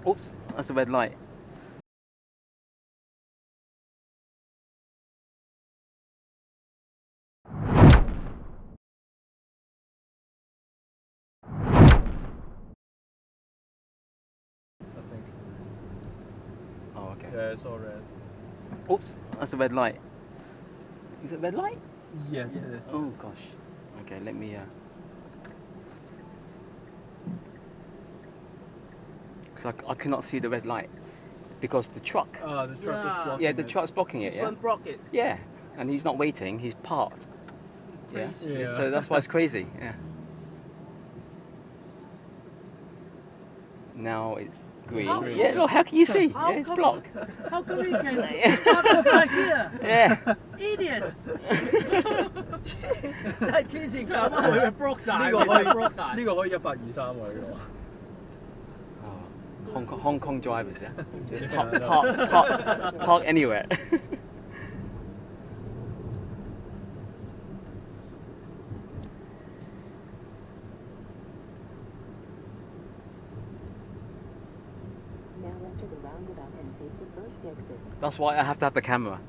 Oops, that's a red light. I think. Oh, okay. Yeah, it's all red. Oops, that's a red light. Is it red light? Yes, it is. Oh gosh. Okay, let me. Because I cannot see the red light because the truck. The truck is blocking Yeah, the it. truck's blocking it. This Yeah. one block it. Yeah, and he's not waiting. He's parked. Yeah. Yeah. So that's why it's crazy. Yeah. Now it's green. How Yeah. Look, how can you see? How Yeah, it's come- blocked. How come we can park right here? Yeah. Idiot! 真係黐線，佢啱啱佢 block 晒，呢個可以 block 晒。呢個可以123位嘅喎。Oh, Hong Kong drivers, yeah. Park anywhere. Now enter the roundabout and take the first exit. That's why I have to have the camera.